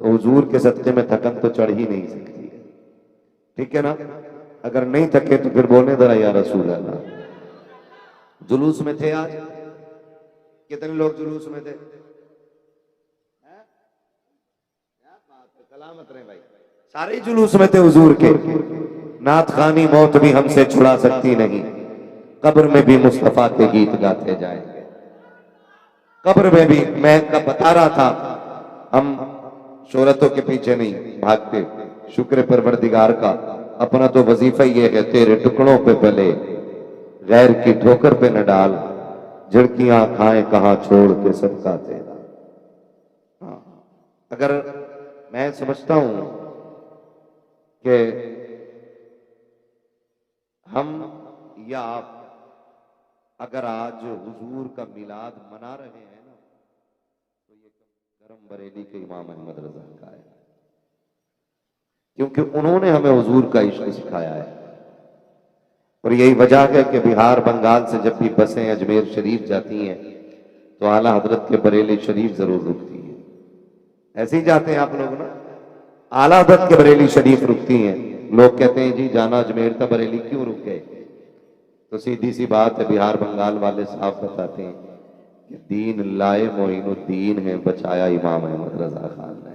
तो हुजूर के सदके में थकन तो चढ़ ही नहीं सकती है, ठीक है ना। अगर नहीं थके तो फिर बोलने जरा या रसूल अल्लाह। जुलूस में थे आज, कितने लोग जुलूस में थे? सलामत रहे भाई, सारे जुलूस में थे हुजूर के। नात खानी मौत भी हमसे छुड़ा सकती नहीं, कब्र में भी मुस्तफा के गीत गाते जाएंगे। कब्र में भी, मैं कब बता रहा था, हम शोहरतों के पीछे नहीं भागते, शुक्र परवरदिगार का। अपना तो वजीफा ये है, तेरे टुकड़ों पे पले गैर की ठोकर पे न डाल, झिड़कियां खाए कहां छोड़ के सबका तेरा। हाँ, अगर मैं समझता हूं कि हम या आप अगर आज हुजूर का मिलाद मना रहे हैं ना, तो ये करम बरेली के इमाम अहमद रजा का है, क्योंकि उन्होंने हमें हुजूर का इश्क सिखाया है। और यही वजह है कि बिहार बंगाल से जब भी बसें अजमेर शरीफ जाती हैं तो आला हजरत के बरेली शरीफ जरूर रुकती है। ऐसे ही जाते हैं आप लोग ना, आला हजरत के बरेली शरीफ रुकती हैं। लोग कहते हैं जी जाना अजमेर था, बरेली क्यों रुक गए? तो सीधी सी बात है, बिहार बंगाल वाले साफ बताते हैं कि दीन लाए मोइनुद्दीन है, बचाया इमाम अहमद रजा खान ने।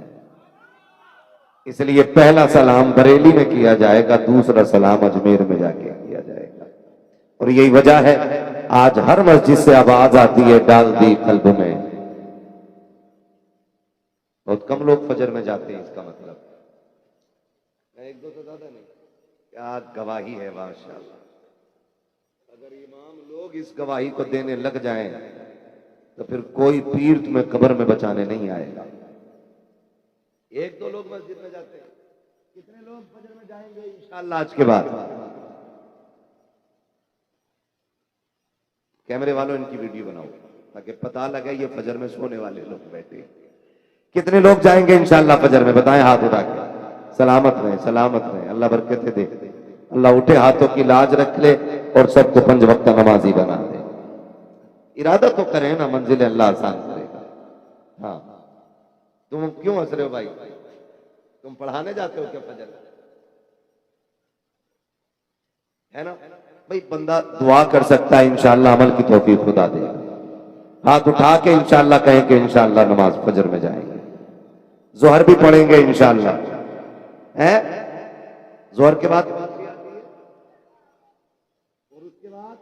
इसलिए पहला सलाम बरेली में किया जाएगा, दूसरा सलाम अजमेर में जाके किया जाएगा। और यही वजह है आज हर मस्जिद से आवाज आती है, डाल दी कल्ब में। बहुत कम लोग फजर में जाते हैं, इसका मतलब एक दो तो ज्यादा नहीं। क्या गवाही है माशाअल्लाह। अगर इमाम लोग इस गवाही को देने लग जाएं तो फिर कोई पीर तुम्हें कब्र में बचाने नहीं आएगा। एक दो लोग मस्जिद में जाते हैं, कितने लोग फजर में जाएंगे इंशाअल्लाह आज के बाद? कैमरे वालों इनकी वीडियो बनाओ ताकि पता लगे ये फजर में सोने वाले लोग बैठे हैं। कितने लोग जाएंगे इंशाअल्लाह फजर में? बताएं हाथ उठा के। सलामत रहे, सलामत रहे, अल्लाह बरकतें दे, अल्लाह उठे हाथों की लाज रख ले और सबको 5 वक्त नमाजी बना दे। इरादा तो करें ना, मंजिल अल्लाह आसान करेगा। हाँ, तुम क्यों हंस रहे हो भाई? तुम पढ़ाने जाते हो क्या फजर? है ना भाई, बंदा दुआ कर सकता है, इंशाअल्लाह अमल की तौफीक खुदा देगा। हाथ उठा के इंशाअल्लाह कहें कि इंशाअल्लाह नमाज फजर में जाएंगे, जोहर भी पढ़ेंगे इंशाअल्लाह। है जोहर के बाद और उसके बाद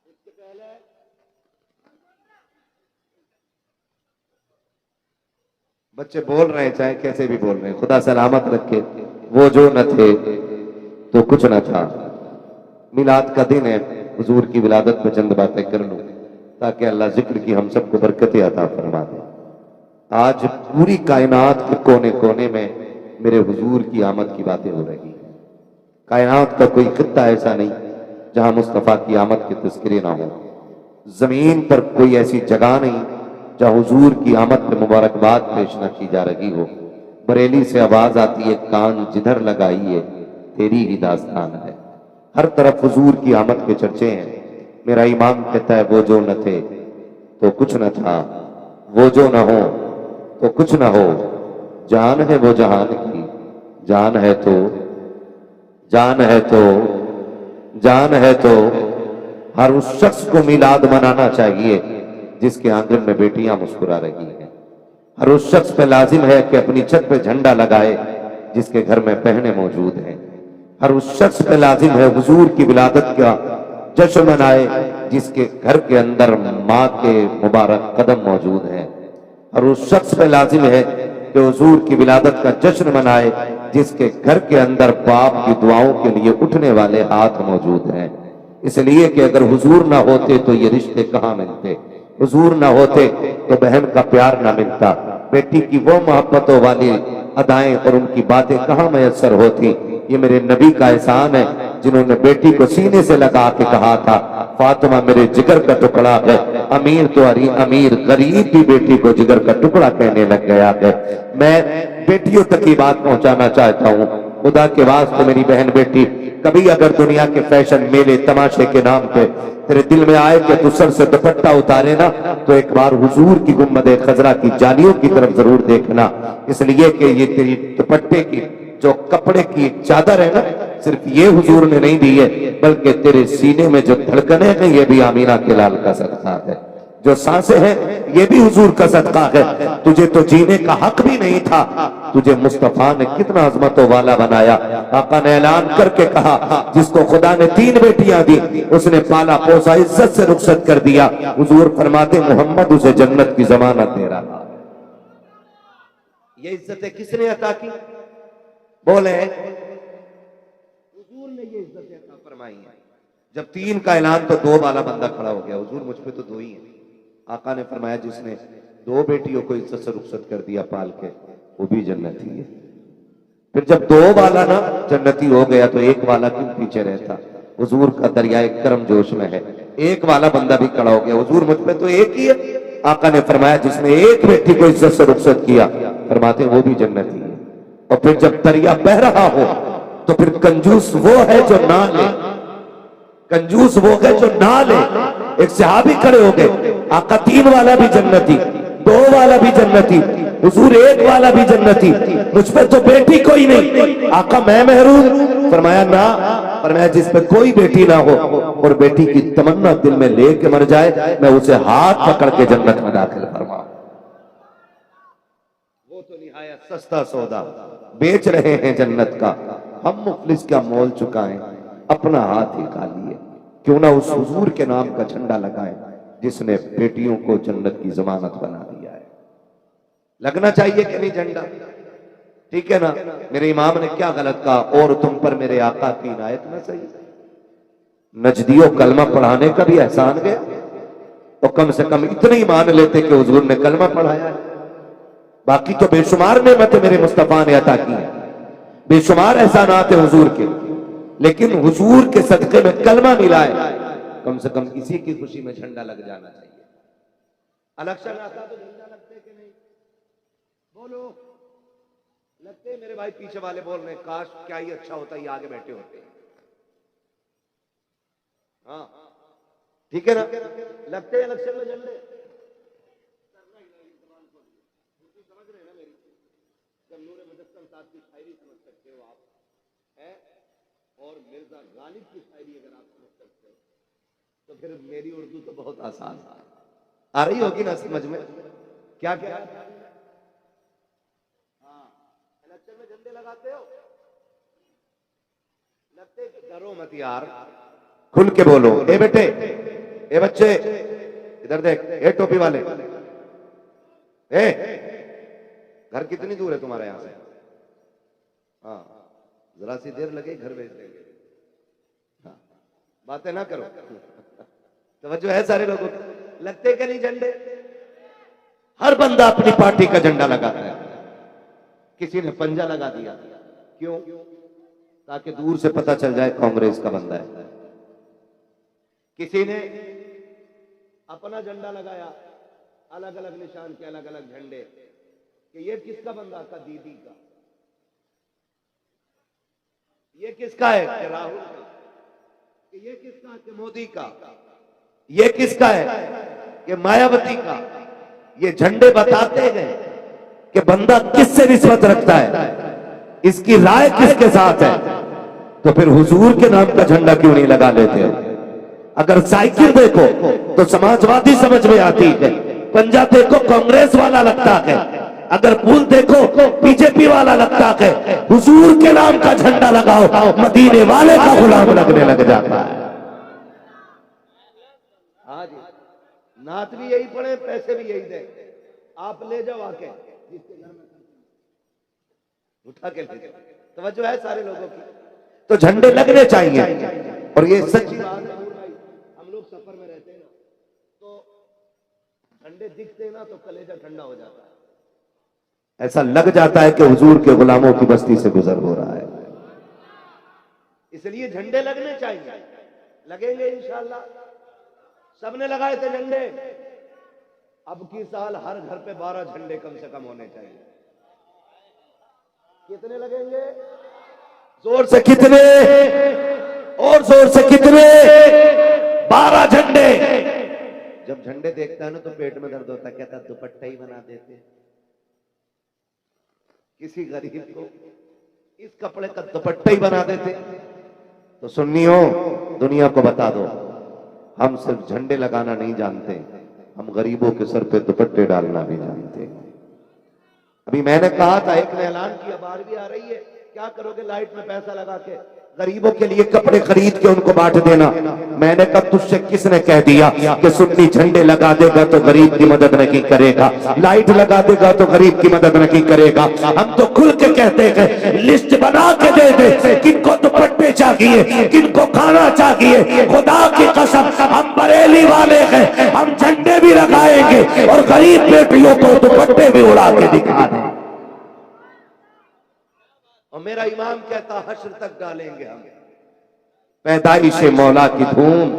उसके पहले बच्चे बोल रहे हैं, चाहे कैसे भी बोल रहे हैं, खुदा सलामत रखे। वो जो न थे तो कुछ न था। मिलाद का दिन है, हुजूर की विलादत में चंद बातें कर लूं ताकि अल्लाह जिक्र की हम सबको बरकतें अता फरमा दे। आज पूरी कायनात के कोने कोने में मेरे हुजूर की आमद की बातें हो रही हैं। कायनात का कोई खित्ता ऐसा नहीं जहां मुस्तफा की आमद के तस्करे ना हो। जमीन पर कोई ऐसी जगह नहीं जहां हुजूर की आमद पे मुबारकबाद पेश न की जा रही हो। बरेली से आवाज आती है, कान जिधर लगाइए तेरी ही दास्तान है। हर तरफ हुजूर की आमद के चर्चे हैं। मेरा इमाम कहता है, वो जो न थे तो कुछ न था, वो जो न हो तो कुछ न हो, जान है वो जहान की, जान है तो जान है तो जान है तो। हर उस शख्स को मिलाद मनाना चाहिए जिसके आंगन में बेटियां मुस्कुरा रही हैं। हर उस शख्स पे लाजिम है कि अपनी छत पे झंडा लगाए जिसके घर में बहनें मौजूद हैं। हर उस शख्स पे लाजिम है हुजूर की विलादत का जश्न मनाए जिसके घर के अंदर माँ के मुबारक कदम मौजूद हैं। हर उस शख्स पे लाजिम है कि हुजूर की विलादत का जश्न मनाए जिसके घर के अंदर बाप की दुआओं के लिए उठने वाले हाथ मौजूद हैं। इसलिए कि अगर हुजूर ना होते तो ये रिश्ते कहाँ मिलते, हुजूर ना होते तो बहन का प्यार ना मिलता, बेटी की वो मोहब्बतों वाली अदाएं और उनकी बातें कहाँ मैसर होती। ये मेरे नबी का एहसान है जिन्होंने बेटी को सीने से लगा के कहा था, फातिमा मेरे जिगर का टुकड़ा है। अमीर तो अमीर गरीब की बेटी को जिगर का टुकड़ा कहने लग गया है। मैं बेटियों तक की बात पहुंचाना चाहता हूँ, खुदा के वास्ते मेरी बहन बेटी कभी अगर दुनिया के फैशन मेले तमाशे के नाम पे तेरे दिल में आए कि तू सर से दुपट्टा उतारे ना, तो एक बार हुजूर की गुम्बद खजरा की जालियों की तरफ जरूर देखना। इसलिए कि ये तेरी दुपट्टे की जो कपड़े की चादर है ना, सिर्फ ये हुजूर ने नहीं दी है, बल्कि तेरे सीने में जो धड़कने हैं ये भी आमीना के लाल का सदका है। जो सांसें हैं ये भी हुजूर का सदका है। तुझे तो जीने का हक भी नहीं था, तुझे मुस्तफा ने कितना अजमतों वाला बनाया। आका ने ऐलान करके कहा, जिसको खुदा ने 3 बेटियां दी उसने पाला पोसा इज्जत से रुखसत कर दिया। हुजूर फरमाते मोहम्मद उसे जन्नत की जमानत दे रहा। ये इज्जतें किसने अता की? बोले हुजूर ने ये इज्जतें अता फरमाई है। जब 3 का ऐलान तो 2 वाला बंदा खड़ा हो गया, हुजूर मुझ पे तो 2 ही है। आका ने फरमाया जिसने 2 बेटियों को इज्जत से रुखसत कर दिया पाल के, वो भी जन्नती है। फिर जब 2 वाला ना जन्नती हो गया तो 1 वाला क्यों पीछे रहता? हुजूर का दरियाए करम जोश में है। 1 वाला बंदा भी खड़ा हो गया, हुजूर मुझ पे तो 1 ही है। आका ने फरमाया जिसने 1 बेटी को इज्जत से रुखसत किया, फरमाते वो भी जन्नती है। और फिर जब दरिया बह रहा हो तो फिर कंजूस वो है जो ना ले, कंजूस वो है जो ना ले। एक सहाबी खड़े हो गए, आका 3 वाला भी जन्नती, 2 वाला भी जन्नती, हुजूर 1 वाला भी जन्नती, मुझ पर तो बेटी कोई नहीं। आका मैं महरूम? फरमाया ना। फरमाया जिस पे कोई बेटी ना हो और बेटी की तमन्ना दिल में लेके मर जाए, मैं उसे हाथ पकड़ के जन्नत में दाखिल फरमाऊं। वो तो निहायत सस्ता सौदा बेच रहे हैं जन्नत का, हम मुफलिस क्या मोल चुकाएं, अपना हाथ ही खाली है। क्यों ना उस हुजूर के नाम का झंडा लगाएं जिसने बेटियों को जन्नत की जमानत बना दिया है। लगना चाहिए कि नहीं झंडा? ठीक है ना? मेरे इमाम ने क्या गलत कहा? और तुम पर मेरे आका की इनायत में सही। नजदियों कलमा पढ़ाने का भी एहसान गया, तो कम से कम इतने ही मान लेते कि हुजूर ने कलमा पढ़ाया है। बाकी तो बेशुमार नेमतें मेरे मुस्तफा ने अता की है, बेशुमार एहसानात है हुजूर के, लेकिन हुजूर के सदके में कलमा मिला है। कम से कम इसी की खुशी में झंडा लग जाना चाहिए। इलेक्शन आता तो झंडा लगते कि नहीं? बोलो लगते? मेरे भाई पीछे वाले बोल रहे हैं काश क्या ही अच्छा होता, ये आगे बैठे होते। हाँ ठीक है ना? लगते हैं इलेक्शन में झंडे? समझ रहे हैं ना मेरी? जब नूरे मुजस्सम साहब की शायरी समझ सकते हो आप है, और मिर्जा गालिब की शायरी अगर आप समझ सकते हो, तो फिर मेरी उर्दू तो बहुत आसान आ रही होगी ना समझ में? क्या क्या? हाँ इलेक्शन में झंडे लगाते हो? लगते? डरो मत यार, खुल के बोलो। ए बेटे, ए बच्चे, इधर देख, ए टोपी वाले, ए घर कितनी दूर है तुम्हारे यहां से? हाँ जरा सी देर लगे घर भेज देंगे। हाँ बातें ना करो। तवज्जो है सारे लोगों की? लगते कि नहीं झंडे? हर बंदा अपनी पार्टी का झंडा लगाता है। किसी ने पंजा लगा दिया, क्यों? ताकि दूर से पता चल जाए कांग्रेस का बंदा है। किसी ने अपना झंडा लगाया, अलग अलग निशान के अलग अलग झंडे, कि ये किसका बंदा का? दीदी का। ये किसका है? कि राहुल का। कि ये किसका? कि मोदी का। ये किसका है? कि मायावती का। ये झंडे बताते हैं कि बंदा किससे रिश्वत रखता है, इसकी राय किसके साथ है। तो फिर हुजूर के नाम का झंडा क्यों नहीं लगा लेते हो? अगर साइकिल देखो तो समाजवादी समझ में आती है, पंजा देखो कांग्रेस वाला लगता है, अगर पुल देखो बीजेपी वाला लगता है। हुजूर के नाम का झंडा लगाओ, मदीने वाले का गुलाम लगने लग जाता है। हाँ जी, नात भी यही पड़े, पैसे भी यही दे, आप ले जाओ आके जिसके घर में उठा के ले जाओ। तवज्जो है सारे लोगों की? तो झंडे लगने चाहिए। और ये सच्ची बात है भाई, हम लोग सफर में रहते हैं ना, तो झंडे दिखते ना तो कलेजा ठंडा हो जाता है, ऐसा लग जाता है कि हुजूर के गुलामों की बस्ती से गुजर हो रहा है। इसलिए झंडे लगने चाहिए, लगेंगे इंशाअल्लाह। सबने लगाए थे झंडे, अब की साल हर घर पे 12 झंडे कम से कम होने चाहिए। कितने लगेंगे? जोर से कितने? और जोर से कितने? 12 झंडे। जब झंडे देखता है ना तो पेट में दर्द होता है, कहता दुपट्टा ही बना देते। किसी गरीब को इस कपड़े का दुपट्टा ही बना देते। तो सुन्नियों, दुनिया को बता दो, हम सिर्फ झंडे लगाना नहीं जानते, हम गरीबों के सर पे दुपट्टे डालना भी जानते हैं। अभी मैंने कहा था, एक ने ऐलान किया 12वीं आ रही है, क्या करोगे लाइट में पैसा लगा के? गरीबों के लिए कपड़े खरीद के उनको बांट देना। मैंने कहा तुझसे किसने कह दिया कि सुन्नी झंडे लगा देगा तो गरीब की मदद नहीं करेगा, लाइट लगा देगा तो गरीब की मदद नहीं करेगा। हम तो खुल के कहते हैं, लिस्ट बना के दे दे, किनको दुपट्टे चाहिए, किनको खाना चाहिए। खुदा की कसम, हम बरेली वाले हैं, हम झंडे भी लगाएंगे और गरीब बेटियों को दुपट्टे भी उड़ा के दिखा दें। और मेरा इमाम कहता हश्र तक डालेंगे हम। पैदाइश मौला की धूम।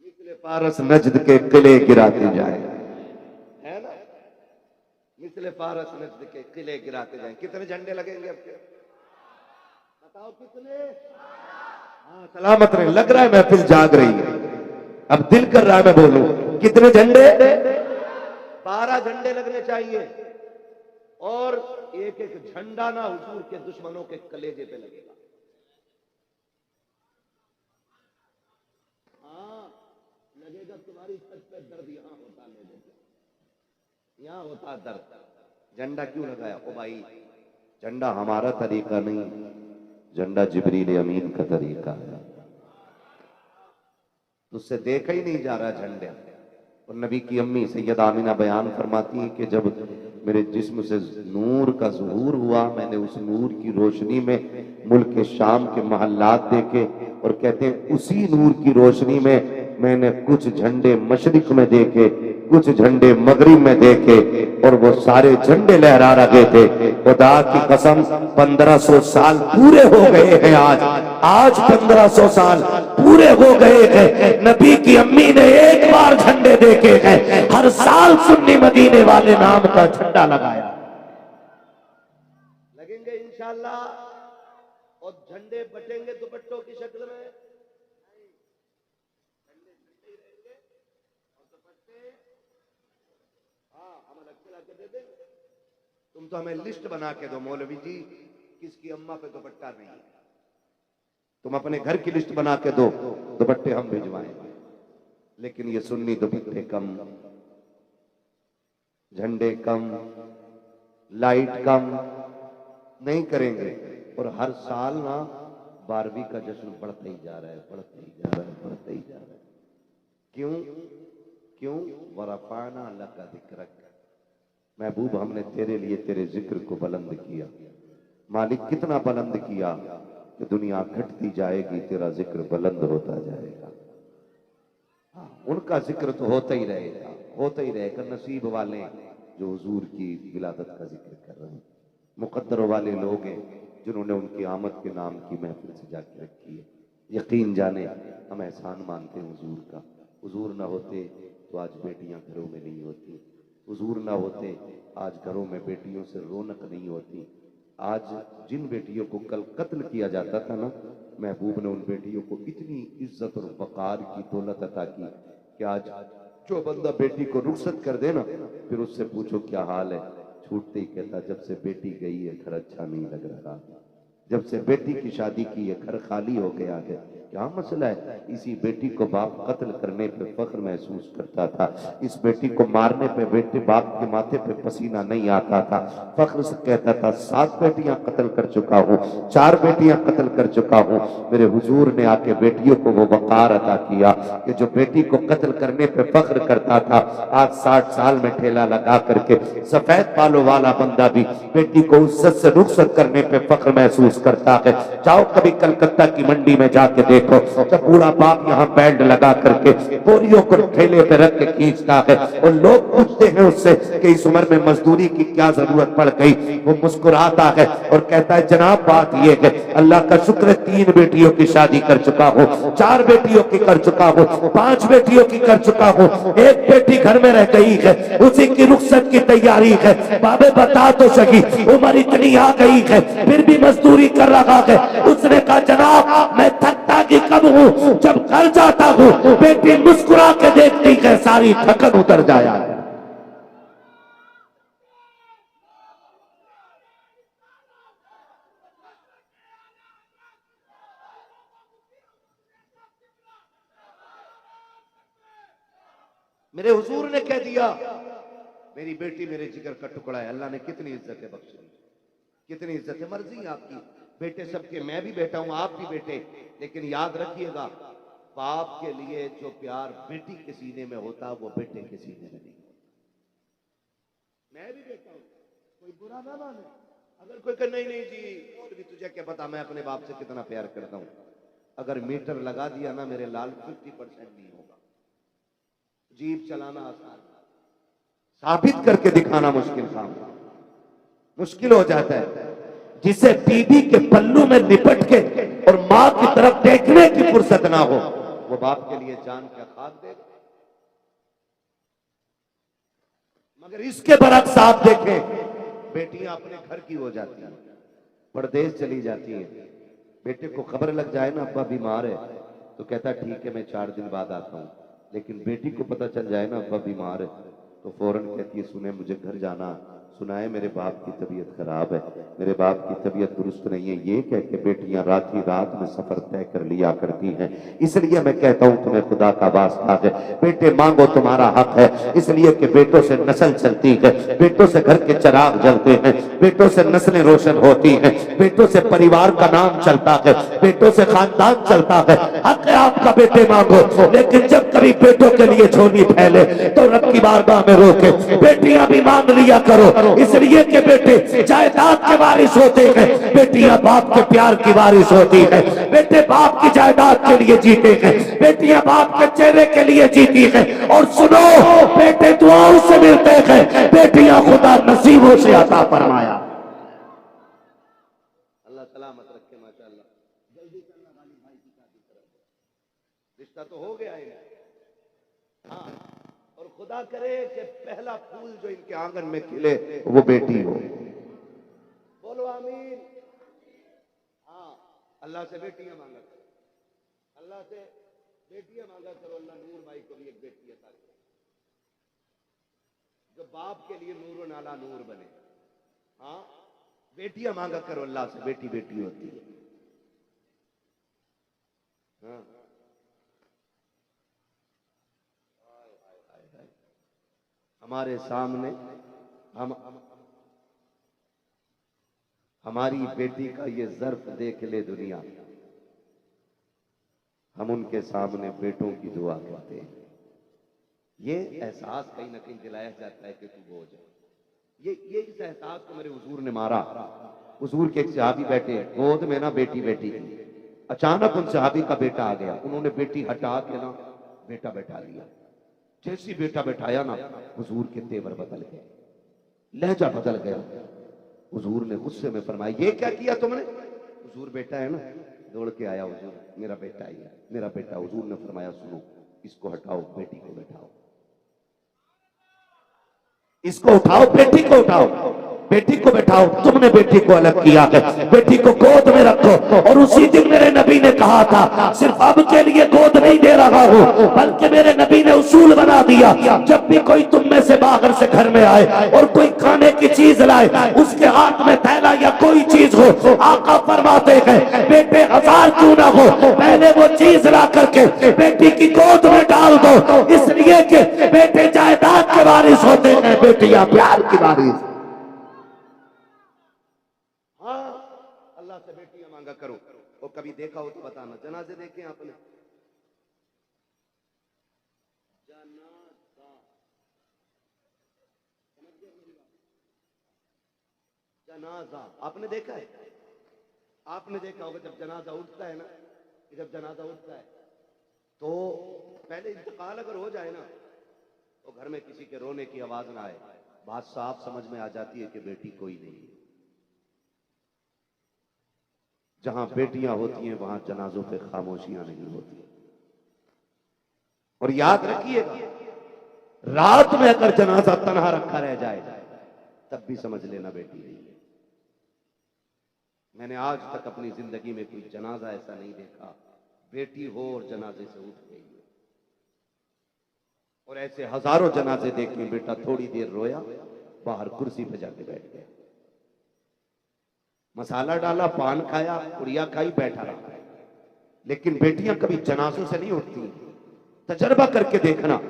मिस्ले फारस नजद के किले गिराते जाए, है ना? मिस्ले फारस नजद के किले गिराते जाए। कितने झंडे लगेंगे अब के? बताओ कितने? हाँ, सलामत रहे। लग रहा है महफिल जाग रही है, अब दिल कर रहा है मैं बोलूं। कितने झंडे? 12 झंडे लगने चाहिए और एक एक झंडा ना हुजूर के दुश्मनों के कलेजे पे लगेगा। हाँ, लगेगा तुम्हारी छत पे दर्द यहां होता, यहां होता दर्द। झंडा क्यों लगाया? ओ भाई, झंडा हमारा तरीका नहीं, झंडा जिब्रील अमीन का तरीका है। तुझसे देखा ही नहीं जा रहा झंडे। और नबी की अम्मी सैयदा आमिना बयान फरमाती है कि जब मेरे जिस्म से नूर का ज़ुहूर हुआ, मैंने उस नूर की रोशनी में मुल्क शाम के महल्लात देखे, और कहते हैं उसी नूर की रोशनी में मैंने कुछ झंडे मशरिक में देखे, कुछ झंडे मगरिब में देखे, और वो सारे झंडे लहरा रहे थे। खुदा की कसम, 1500 साल पूरे हो गए हैं आज 1500 साल पूरे हो गए हैं। नबी की अम्मी ने एक बार झंडे देखे हैं, हर साल सुन्नी मदीने वाले नाम का झंडा लगाया। लगेंगे इंशाअल्लाह, और झंडे बटेंगे दुपट्टों की शक्ल में। तुम तो हमें लिस्ट बना के दो मौलवी जी, किसकी अम्मा पे दुपट्टा नहीं है। तुम अपने घर की लिस्ट बना के दो, दुपट्टे हम भिजवाएं। लेकिन ये सुन्नी दुपट्टे कम, झंडे कम, लाइट कम नहीं करेंगे। और हर साल ना 12वीं का जश्न बढ़ता ही जा रहा है, बढ़ता ही जा रहा है, बढ़ता ही जा रहा है। क्यों? क्यों? वरफ़अना लका ज़िक्रक, महबूब हमने तेरे लिए तेरे जिक्र को बुलंद किया। मालिक कितना बुलंद किया कि दुनिया घटती जाएगी, तेरा जिक्र बुलंद होता जाएगा। उनका जिक्र तो होता ही रहेगा, होता ही रहेगा। नसीब वाले जो हुजूर की विलादत का जिक्र कर रहे हैं, मुकद्दर वाले लोग हैं जिन्होंने उनकी आमद के नाम की महफिल सजा के रखी है। यकीन जाने हम एहसान मानते हैं हुजूर का। हुजूर ना होते तो आज बेटियां घरों में नहीं होती, हुजूर ना होते आज घरों में बेटियों से रौनक नहीं होती। आज जिन बेटियों को कल कत्ल किया जाता था ना, महबूब ने उन बेटियों को इतनी इज्जत और वकार की दौलत अता की कि आज जो बंदा बेटी को रुखसत कर दे ना, फिर उससे पूछो क्या हाल है, छूटते ही कहता जब से बेटी गई है घर अच्छा नहीं लग रहा, जब से बेटी की शादी की है घर खाली हो गया है। क्या मसला है? इसी बेटी को बाप कत्ल करने पे फख्र महसूस करता था, इस बेटी को मारने पे बेटे बाप के माथे पे पसीना नहीं आता था, फख्र से कहता था 7 बेटियां कत्ल कर चुका हूँ, 4 बेटियां कत्ल कर चुका हूँ। मेरे हुजूर ने आके बेटियों को वो वकार अता किया कि जो बेटी को कत्ल करने पे फख्र करता था, आज 60 साल में ठेला लगा करके सफेद बालों वाला बंदा भी बेटी को इज्जत से रुखसत करने पे फख्र महसूस करता है। जाओ कभी कलकत्ता की मंडी में जाके देखो, जब बूढ़ा बाप यहाँ बेल्ट लगा करके बोरियों को ठेले पे रख के खींचता है और लोग पूछते हैं उससे कि इस उम्र में मजदूरी की क्या जरूरत पड़ गई, वो मुस्कुराता है और कहता है जनाब बात ये है, अल्लाह का शुक्र है 3 बेटियों की शादी कर चुका हूँ, 4 बेटियों की कर चुका हूँ, 5 बेटियों की कर चुका हूँ, एक बेटी घर में रह गई है, उसी की रुखसत की तैयारी है। बाबे बता तो सही, उम्र इतनी आ गई है फिर भी मजदूरी कर रहा है। उसने कहा जनाब मैं थकता कि कब हूँ, जब घर जाता हूँ बेटी मुस्कुरा के देखती है, सारी थकन उतर जाया है। मेरे हुजूर ने कह दिया मेरी बेटी मेरे जिगर का टुकड़ा है। अल्लाह ने कितनी इज्जत है बख्शी, कितनी इज्जत है। मर्जी है आपकी, बेटे सबके, मैं भी बेटा हूं, आप भी बेटे, लेकिन याद रखिएगा बाप के लिए जो प्यार बेटी के सीने में होता वो बेटे के सीने में नहीं। मैं भी बेटा हूं, कोई बुरा ना माने। अगर कोई कहे नहीं नहीं जी और भी तुझे क्या पता मैं अपने बाप से कितना प्यार करता हूं, अगर मीटर लगा दिया ना मेरे लाल 50% नहीं होगा। जीप चलाना आसान, साबित करके दिखाना मुश्किल काम, मुश्किल हो जाता है। जिसे बीबी के पल्लू में लिपट के और मां की तरफ देखने की फुर्सत ना हो, वो बाप के लिए जान का खाक देगा। मगर इसके बरक्स आप देखें, बेटियां अपने घर की हो जाती हैं, परदेश चली जाती हैं। बेटे को खबर लग जाए ना अब्बा बीमार है तो कहता ठीक है मैं 4 दिन बाद आता हूं, लेकिन बेटी को पता चल जाए ना अब्बा बीमार है तो फौरन कहती है सुने मुझे घर जाना, सुनाए मेरे बाप की तबीयत खराब है, मेरे बाप की तबीयत दुरुस्त नहीं है। ये कह के बेटियां रात में सफर तय कर लिया करती हैं। इसलिए मैं कहता हूं तुम्हें खुदा का वास्ता है, बेटे मांगो तुम्हारा हक है, इसलिए कि बेटों से नस्ल चलती है, बेटों से घर के चिराग जलते हैं, बेटों से नस्लें रोशन होती हैं, बेटों से परिवार का नाम चलता है, बेटों से खानदान चलता है। हक है आपका बेटे मांगो, लेकिन जब कभी बेटों के लिए झोली फैले तो रब की बारगाह में रोके। बेटियां भी मांग लिया करो, इसलिए कि बेटे जायदाद के वारिस होते हैं, बेटियां बाप के प्यार की वारिस होती है। बेटे बाप की जायदाद के लिए जीते हैं, बेटियां बाप के चेहरे के लिए जीती हैं। और सुनो, बेटे दुआओं से मिलते हैं, बेटियां खुदा नसीबों से अता फरमाया। अल्लाह सलामत रखे। माशाअल्लाह, जल्दी करना वाली भाई की शादी करो, रिश्ता तो हो गया है। हाँ, और खुदा करे कि पहला फूल जो इनके आंगन में खिले वो बेटी हो। बोलो आमीन। हाँ, अल्लाह से बेटियां मांगा करो, अल्लाह से बेटियां मांगा करो। अल्लाह नूर भाई को भी एक बेटी अता करे जो बाप के लिए नूर नाला नूर बने। हाँ, बेटियां मांगा करो अल्लाह से, बेटी बेटी होती है। हाँ, हमारे सामने हम हमारी बेटी का ये ज़र्फ देख ले दुनिया, हम उनके सामने बेटों की दुआ करते हैं। ये एहसास कहीं ना कहीं दिलाया जाता है कि तू बोझ है। ये इस एहसास को मेरे हुजूर ने मारा। हुजूर के एक सहाबी बैठे, गोद में ना बेटी बेटी थी, अचानक उन सहाबी का बेटा आ गया, उन्होंने बेटी हटा के ना बेटा बैठा लिया। जैसी बेटा बैठाया ना हुजूर के तेवर बदल गए, लहजा बदल गया। हुजूर ने गुस्से में फरमाया ये क्या किया तुमने? हुजूर बेटा है ना, दौड़ के आया, हुजूर मेरा बेटा ही है, मेरा बेटा। हुजूर ने फरमाया सुनो, इसको हटाओ, बेटी को बैठाओ, इसको उठाओ, बेटी को उठाओ, बेटी को बैठाओ। तुमने बेटी को अलग किया है, बेटी को गोद में रखो। और उसी दिन मेरे नबी ने कहा था सिर्फ अब के लिए गोद नहीं दे रहा हूं, बल्कि मेरे नबी ने उसूल बना दिया, जब भी कोई तुम में से बाहर से घर में आए और कोई खाने की चीज लाए, उसके हाथ में थैला या कोई चीज हो, आका फरमाते हैं बेटे 1000 क्यों ना हो, पहले वो चीज ला करके बेटी की गोद में डाल दो, इसलिए कि बेटे जायदाद के वारिस होते हैं, बेटियां प्यार की वारिस। हाँ, अल्लाह से बेटियां मांगा करो। और कभी देखा हो तो बताना, जनाजे देखे आपने? जनाजा आपने देखा है? आपने देखा होगा जब जनाजा उठता है ना, कि जब जनाजा उठता है तो पहले इंतकाल अगर हो जाए ना तो घर में किसी के रोने की आवाज ना आए, बात साफ समझ में आ जाती है कि बेटी कोई नहीं है। जहां बेटियां होती हैं वहां जनाजों पे खामोशियां नहीं होती। और याद रखिएगा, रात में अगर जनाजा तनहा रखा रह जाए तब भी समझ लेना बेटी नहीं है। मैंने आज तक अपनी जिंदगी में कोई जनाजा ऐसा नहीं देखा बेटी हो और जनाजे से उठ गई हो। और ऐसे हजारों जनाजे देखे, बेटा थोड़ी देर रोया, बाहर कुर्सी पे जाके बैठ गया, मसाला डाला, पान खाया, पुड़िया खाई, बैठा रहा। लेकिन बेटियां कभी जनाजों से नहीं उठती। तजर्बा करके देखना,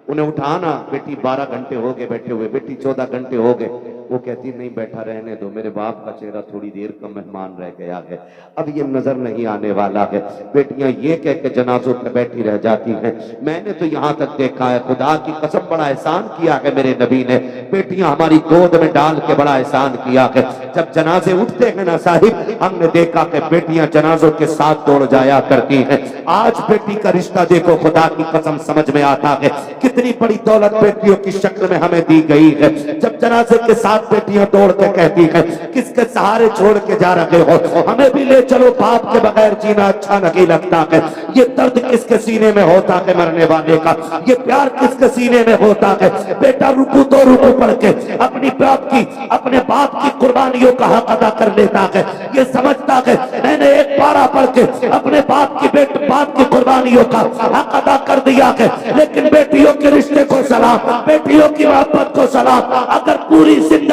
उन्हें उठाना, बेटी 12 घंटे हो गए बैठे हुए, बेटी 14 घंटे हो गए, वो कहती नहीं बैठा रहने दो, मेरे बाप का चेहरा थोड़ी देर का मेहमान रह गया है, अब ये नजर नहीं आने वाला है। बेटियां ये कह के जनाजों पे बैठी रह जाती हैं। मैंने तो यहां तक देखा है, खुदा की कसम बड़ा एहसान किया है मेरे नबी ने, बेटियां हमारी गोद में डाल के बड़ा एहसान किया है। जब जनाजे उठते हैं ना साहिब, हमने देखा कि बेटियां जनाजों के साथ दौड़ जाया करती हैं। आज बेटी का रिश्ता देखो, खुदा की कसम समझ में आता है कितनी बड़ी दौलत बेटियों की शक्ल में हमें दी गई है। जब जनाजे के साथ बेटियां दौड़ के कहती है किसके सहारे छोड़ के जा रहे हो, हमें भी ले चलो, बाप के बगैर जीना अच्छा नहीं लगता है। ये दर्द किसके सीने में होता है मरने वाले का, ये प्यार किसके सीने में होता है। बेटा रुकू तो रुकू पढ़ के अपने बाप की कुर्बानियों का हक अदा कर लेता है। ये समझता है मैंने एक पारा पढ़ के अपने बाप की कुर्बानियों का हक अदा कर दिया है। लेकिन बेटियों के रिश्ते को सलाम, बेटियों की मोहब्बत को सलाम। अगर पूरी जिंदगी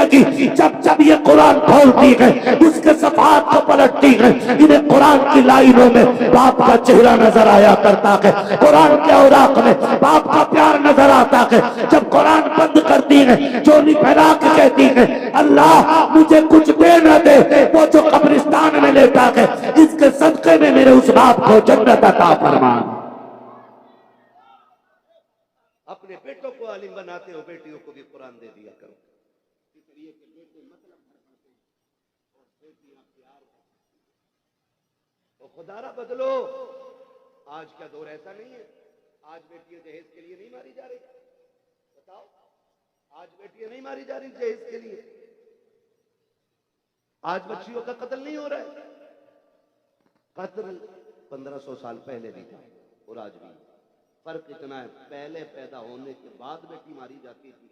जब ये कुरान खोलती है उसके सफात को पलटती है, इन्हें कुरान की लाइनों में बाप का चेहरा नजर आया करता है, कुरान के औराक में बाप का प्यार नजर आता है। जब कुरान बंद करती है, चोली फैला के कहती है अल्लाह मुझे कुछ दे न दे, वो जो कब्रिस्तान में लेटा है इसके सदके में मेरे उस बाप को जन्नत अता फरमा। अपने बेटों को आलिम बनाते हो, बेटियों को भी कुरान दे दिया करो, इसलिए कि बेटे मतलब और बेटियां प्यार। तो खुदारा बदलो। आज का दौर ऐसा नहीं है, आज बेटियां दहेज के लिए नहीं मारी जा रही। बताओ, आज बेटियां नहीं मारी जा रही दहेज के लिए, आज बच्चियों का कत्ल नहीं हो रहा है। कत्ल 1500 साल पहले भी था और आज भी। फर्क इतना है, पहले पैदा होने के बाद बेटी मारी जाती थी,